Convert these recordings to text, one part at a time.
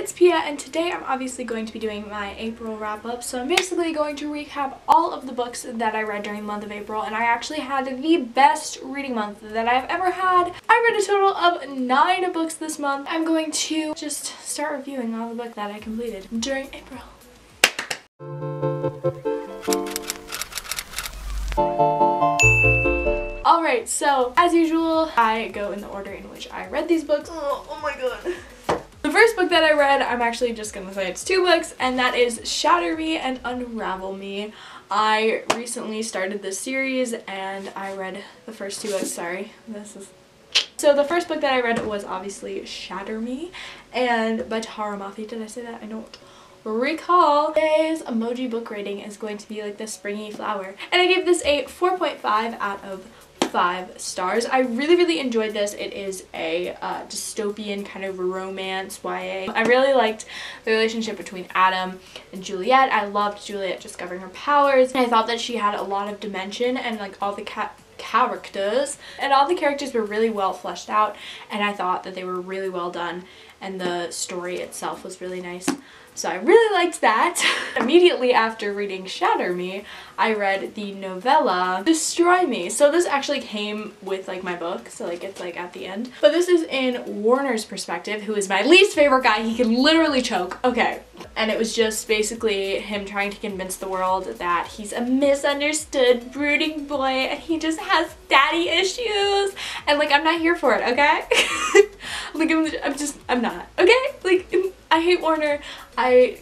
it's Pia, and today I'm obviously going to be doing my April wrap-up. So I'm basically going to recap all of the books that I read during the month of April, and I actually had the best reading month that I've ever had. I read a total of 9 books this month. I'm going to just start reviewing all the books that I completed during April. Alright, so as usual, I go in the order in which I read these books. Oh my god. The first book that I read, I'm actually just gonna say it's 2 books, and that is Shatter Me and Unravel Me. I recently started this series and I read the first 2 books. Sorry, So the first book that I read was obviously Shatter Me and by Tara Mafi. Did I say that? I don't recall. Today's emoji book rating is going to be like this springy flower, and I gave this a 4.5 out of 5 stars. I really enjoyed this. It is a dystopian kind of romance YA. I really liked the relationship between Adam and Juliet. I loved Juliet discovering her powers, and I thought that she had a lot of dimension, and like all the characters were really well fleshed out, and I thought that they were really well done, and the story itself was really nice. So I really liked that. Immediately after reading Shatter Me, I read the novella Destroy Me. So this actually came with like my book, so like it's like at the end. But this is in Warner's perspective, who is my least favorite guy. He can literally choke. Okay. And it was just basically him trying to convince the world that he's a misunderstood brooding boy and he just has daddy issues. And like, I'm not here for it, okay? Like I'm not, okay? Like, I hate Warner. I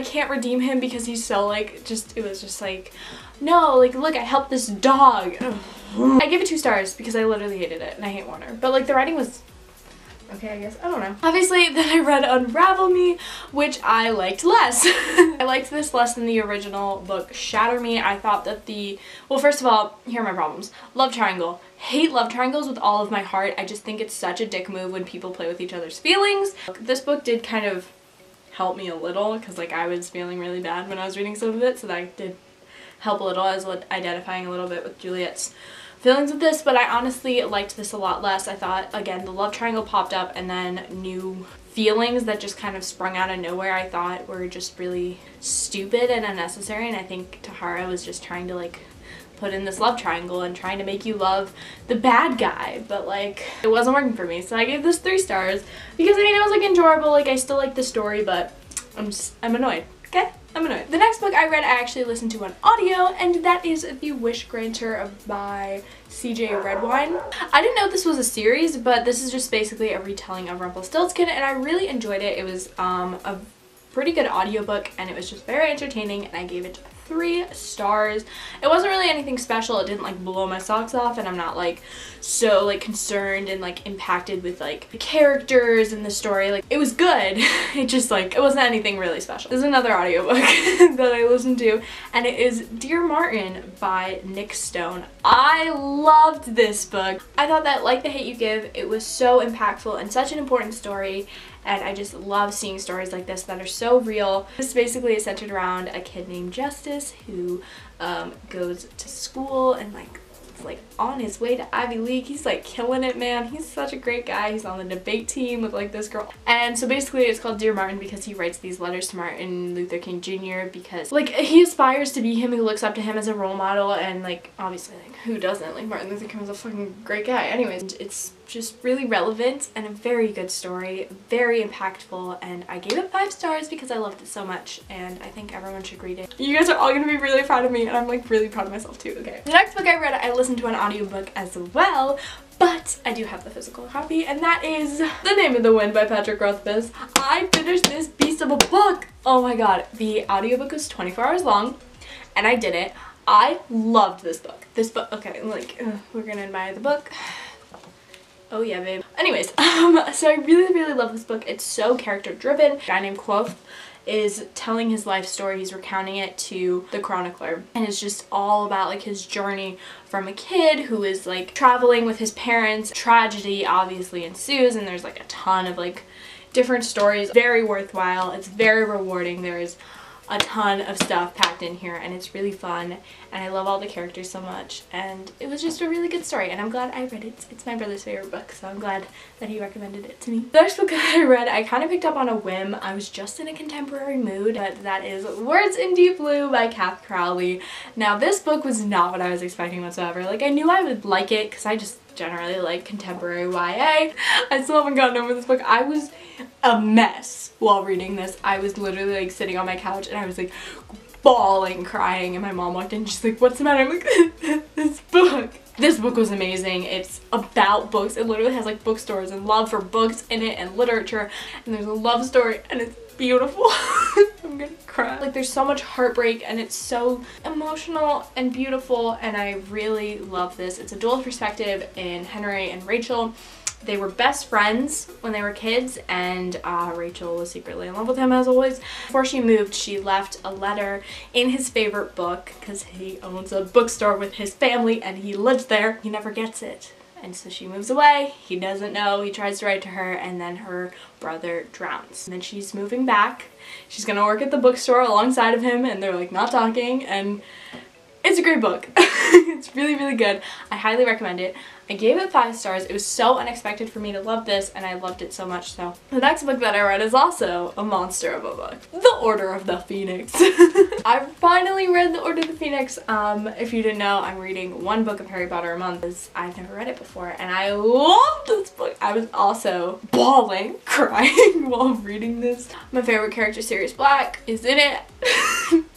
can't redeem him because he's so like, it was just like, no, like, look, I helped this dog. I gave it 2 stars because I literally hated it and I hate Warner. But like the writing was okay, I guess. I don't know. Obviously, then I read Unravel Me, which I liked less. I liked this less than the original book, Shatter Me. I thought that well, first of all, here are my problems. Love triangle. Hate love triangles with all of my heart. I just think it's such a dick move when people play with each other's feelings. This book did kind of help me a little because like I was feeling really bad when I was reading some of it, so that did help a little. I was identifying a little bit with Juliet's feelings with this, but I honestly liked this a lot less. I thought, again, the love triangle popped up and then new feelings that just kind of sprung out of nowhere I thought were just really stupid and unnecessary, and I think Tahara was just trying to like put in this love triangle and trying to make you love the bad guy, but like it wasn't working for me. So I gave this 3 stars because I mean it was like enjoyable, like I still like the story, but I'm annoyed. Okay? I'm annoyed. The next book I read, I actually listened to on audio, and that is The Wish Granter by CJ Redwine. I didn't know this was a series, but this is just basically a retelling of Rumpelstiltskin, and I really enjoyed it. It was a pretty good audiobook, and it was just very entertaining, and I gave it 3 stars. It wasn't really anything special. It didn't like blow my socks off, and I'm not like so like concerned and like impacted with like the characters and the story. Like it was good. It just like it wasn't anything really special. There's another audiobook that I listened to, and it is Dear Martin by Nick Stone. I loved this book. I thought that, like The Hate You Give, it was so impactful and such an important story. And I just love seeing stories like this that are so real. This basically is centered around a kid named Justice who goes to school and like is like on his way to Ivy League. He's like killing it, man. He's such a great guy. He's on the debate team with like this girl. And so basically it's called Dear Martin because he writes these letters to Martin Luther King Jr. because like he aspires to be him, who looks up to him as a role model, and like obviously like who doesn't? Like Martin Luther King was a fucking great guy. Anyways, it's just really relevant and a very good story, very impactful, and I gave it 5 stars because I loved it so much, and I think everyone should read it. You guys are all gonna be really proud of me, and I'm like really proud of myself too. Okay. The next book I read, I listened to an audiobook as well, but I do have the physical copy, and that is The Name of the Wind by Patrick Rothfuss. I finished this beast of a book! Oh my god. The audiobook was 24 hours long, and I did it. I loved this book. This book, okay, like, we're gonna admire the book. Oh yeah, babe. Anyways, so I really love this book. It's so character driven. A guy named Quoth is telling his life story. He's recounting it to the chronicler, and it's just all about like his journey from a kid who is like traveling with his parents. Tragedy obviously ensues, and there's like a ton of like different stories. Very worthwhile. It's very rewarding. There's a ton of stuff packed in here, and it's really fun, and I love all the characters so much, and it was just a really good story, and I'm glad I read it. It's my brother's favorite book, so I'm glad that he recommended it to me. The next book that I read, I kind of picked up on a whim. I was just in a contemporary mood, but that is Words in Deep Blue by Kath Crowley. Now, this book was not what I was expecting whatsoever. Like, I knew I would like it because I just generally like contemporary YA. I still haven't gotten over this book. I was a mess while reading this. I was literally like sitting on my couch and I was like bawling, crying, and my mom walked in and she's like, "What's the matter?" I'm like, "This book." This book was amazing. It's about books. It literally has like bookstores and love for books in it and literature, and there's a love story and it's beautiful. I'm gonna cry. Like, there's so much heartbreak and it's so emotional and beautiful, and I really love this. It's a dual perspective in Henry and Rachel. They were best friends when they were kids, and Rachel was secretly in love with him as always. Before she moved, she left a letter in his favorite book because he owns a bookstore with his family and he lives there. He never gets it. And so she moves away, he doesn't know, he tries to write to her, and then her brother drowns. And then she's moving back. She's gonna work at the bookstore alongside of him, and they're like not talking, and it's a great book. It's really, really good. I highly recommend it. I gave it 5 stars. It was so unexpected for me to love this, and I loved it so much. So the next book that I read is also a monster of a book. The Order of the Phoenix. I finally read The Order of the Phoenix. If you didn't know, I'm reading 1 book of Harry Potter a month because I've never read it before, and I loved this book. I was also bawling, crying while reading this. My favorite character, Sirius Black, is in it.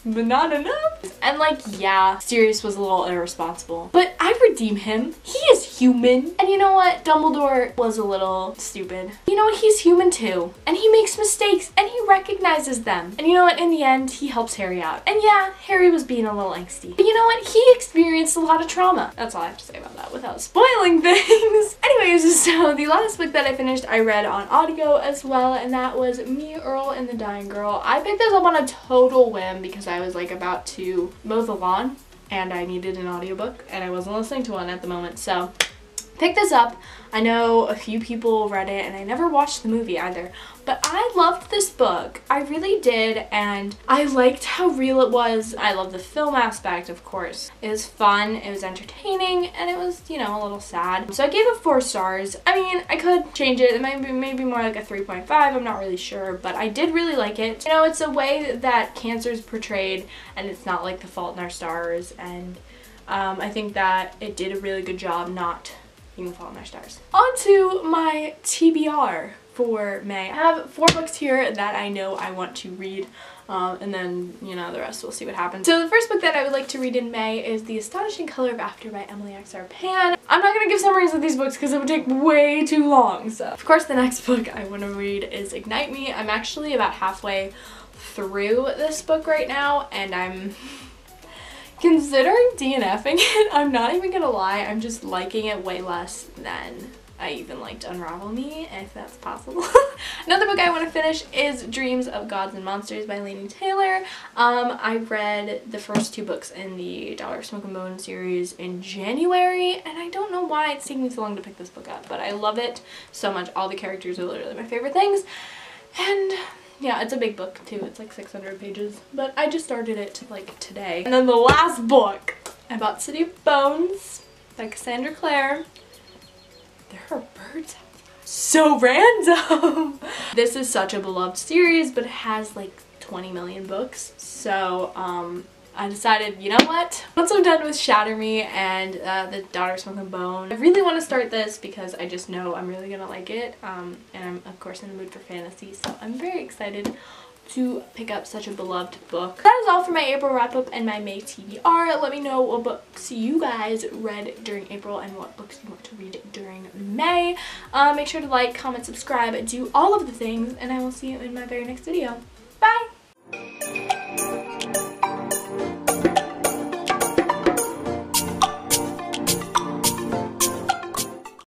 But not enough. And like, yeah, Sirius was a little irresponsible, but I redeem him. He is human. And you know what? Dumbledore was a little stupid. You know what? He's human too. And he makes mistakes and he recognizes them. And you know what? In the end, he helps Harry out. And yeah, Harry was being a little angsty. But you know what? He experienced a lot of trauma. That's all I have to say about that without spoiling things. Anyways, so the last book that I finished, I read on audio as well, and that was Me, Earl, and the Dying Girl. I picked this up on a total whim because I was like about to mow the lawn and I needed an audiobook and I wasn't listening to one at the moment, so pick this up. I know a few people read it and I never watched the movie either, but I loved this book. I really did, and I liked how real it was. I love the film aspect, of course. It was fun, it was entertaining, and it was, you know, a little sad. So I gave it 4 stars. I mean, I could change it. It might be maybe more like a 3.5. I'm not really sure, but I did really like it. You know, it's a way that cancer is portrayed, and it's not like The Fault in Our Stars, and I think that it did a really good job not being The Fault in Our Stars. On to my TBR for May. I have 4 books here that I know I want to read, and then, you know, the rest we'll see what happens. So the first book that I would like to read in May is The Astonishing Color of After by Emily Axar Pan. I'm not gonna give summaries of these books because it would take way too long. So of course the next book I want to read is Ignite Me. I'm actually about halfway through this book right now, and I'm considering DNFing it. I'm not even gonna lie, I'm just liking it way less than I even liked Unravel Me, if that's possible. Another book I want to finish is Dreams of Gods and Monsters by Laini Taylor. I read the first 2 books in the Dollar Smoke and Bone series in January, and I don't know why it's taking me so long to pick this book up, but I love it so much. All the characters are literally my favorite things, and yeah, it's a big book too. It's like 600 pages, but I just started it like today. And then the last book, I bought City of Bones by Cassandra Clare. There are birds out there. So random! This is such a beloved series, but it has like 20 million books. So I decided, you know what? Once I'm done with Shatter Me and the Daughter Smoke and Bone, I really want to start this because I just know I'm really gonna like it. And I'm of course in the mood for fantasy, so I'm very excited to pick up such a beloved book. That is all for my April wrap-up and my May TBR. Let me know what books you guys read during April and what books you want to read during May. Make sure to like, comment, subscribe, do all of the things, and I will see you in my very next video. Bye!